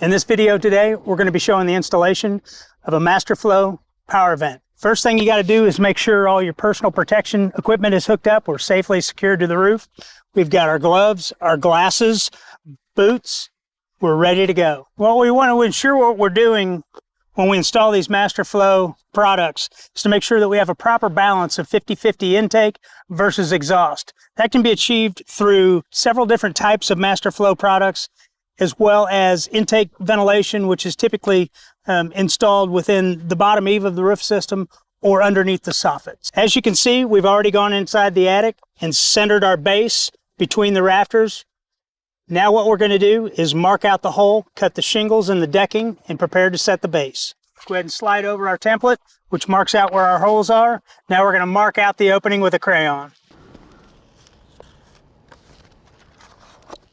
In this video today, we're going to be showing the installation of a MasterFlow power vent. First thing you got to do is make sure all your personal protection equipment is hooked up or safely secured to the roof. We've got our gloves, our glasses, boots. We're ready to go. Well, we want to ensure what we're doing when we install these MasterFlow products is to make sure that we have a proper balance of 50-50 intake versus exhaust. That can be achieved through several different types of MasterFlow products, as well as intake ventilation, which is typically installed within the bottom eave of the roof system or underneath the soffits. As you can see, we've already gone inside the attic and centered our base between the rafters. Now what we're going to do is mark out the hole, cut the shingles and the decking, and prepare to set the base. Go ahead and slide over our template, which marks out where our holes are. Now we're going to mark out the opening with a crayon.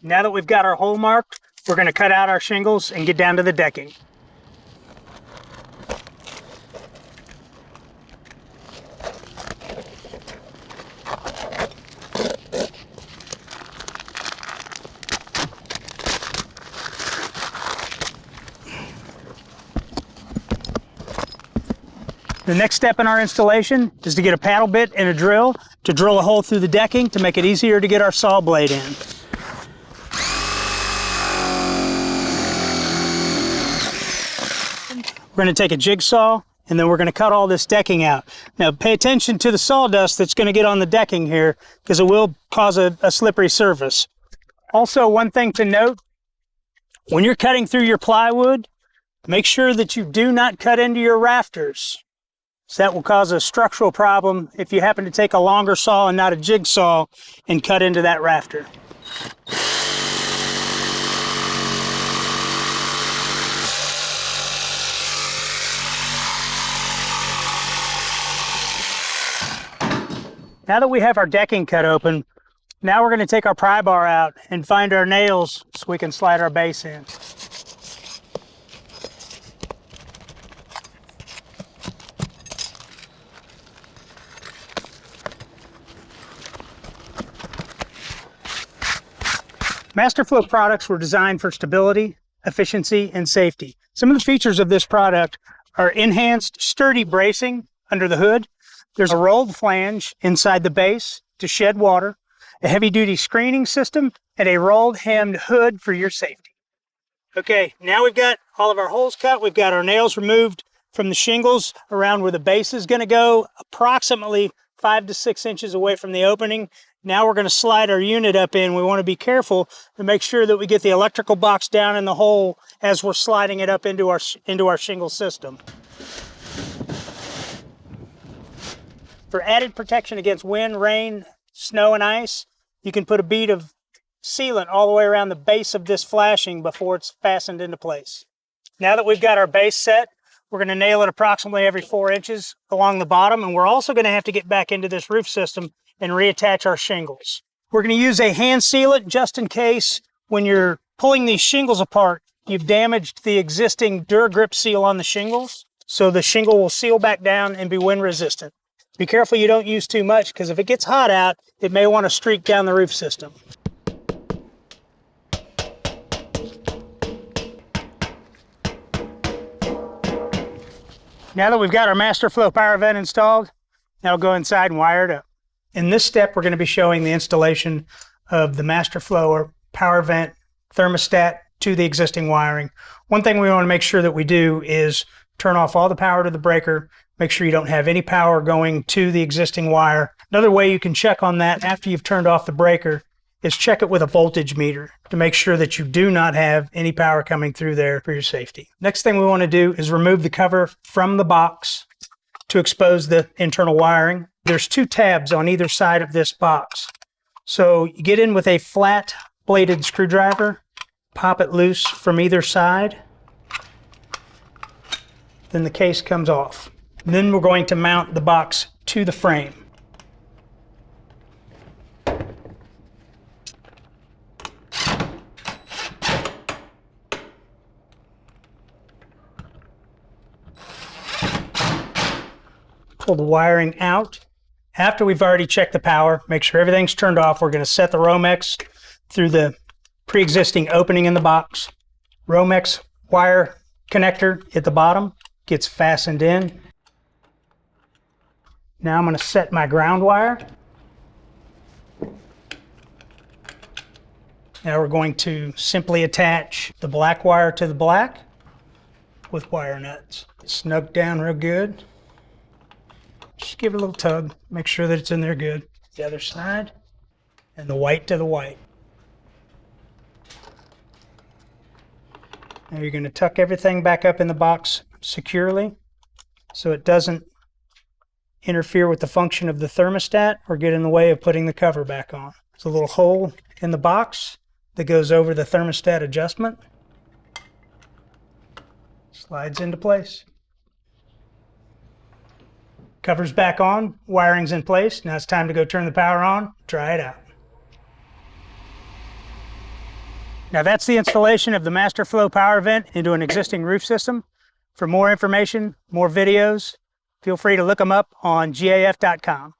Now that we've got our hole marked, we're going to cut out our shingles and get down to the decking. The next step in our installation is to get a paddle bit and a drill to drill a hole through the decking to make it easier to get our saw blade in. We're going to take a jigsaw and then we're going to cut all this decking out. Now pay attention to the sawdust that's going to get on the decking here because it will cause a slippery surface. Also, one thing to note, when you're cutting through your plywood, make sure that you do not cut into your rafters. So that will cause a structural problem if you happen to take a longer saw and not a jigsaw and cut into that rafter. Now that we have our decking cut open, now we're going to take our pry bar out and find our nails so we can slide our base in. MasterFlow products were designed for stability, efficiency, and safety. Some of the features of this product are enhanced sturdy bracing under the hood. There's a rolled flange inside the base to shed water, a heavy-duty screening system, and a rolled hemmed hood for your safety. Okay, now we've got all of our holes cut. We've got our nails removed from the shingles around where the base is going to go, approximately 5 to 6 inches away from the opening. Now we're going to slide our unit up in. We want to be careful to make sure that we get the electrical box down in the hole as we're sliding it up into our shingle system. For added protection against wind, rain, snow, and ice, you can put a bead of sealant all the way around the base of this flashing before it's fastened into place. Now that we've got our base set, we're going to nail it approximately every 4 inches along the bottom, and we're also going to have to get back into this roof system and reattach our shingles. We're going to use a hand sealant just in case when you're pulling these shingles apart, you've damaged the existing DuraGrip seal on the shingles, so the shingle will seal back down and be wind resistant. Be careful you don't use too much because if it gets hot out, it may want to streak down the roof system. Now that we've got our MasterFlow power vent installed, now we'll go inside and wire it up. In this step, we're going to be showing the installation of the MasterFlow or power vent thermostat to the existing wiring. One thing we want to make sure that we do is turn off all the power to the breaker. Make sure you don't have any power going to the existing wire. Another way you can check on that after you've turned off the breaker is check it with a voltage meter to make sure that you do not have any power coming through there for your safety. Next thing we want to do is remove the cover from the box to expose the internal wiring. There's 2 tabs on either side of this box. So you get in with a flat bladed screwdriver, pop it loose from either side, then the case comes off. And then we're going to mount the box to the frame. Pull the wiring out. After we've already checked the power, make sure everything's turned off, we're going to set the Romex through the pre-existing opening in the box. Romex wire connector at the bottom gets fastened in. Now I'm going to set my ground wire. Now we're going to simply attach the black wire to the black with wire nuts. Snug down real good. Just give it a little tug, make sure that it's in there good. The other side, and the white to the white. Now you're going to tuck everything back up in the box securely so it doesn't interfere with the function of the thermostat or get in the way of putting the cover back on. There's a little hole in the box that goes over the thermostat adjustment. Slides into place. Cover's back on, wiring's in place. Now it's time to go turn the power on, try it out. Now that's the installation of the Master Flow power vent into an existing roof system. For more information, more videos, feel free to look them up on GAF.com.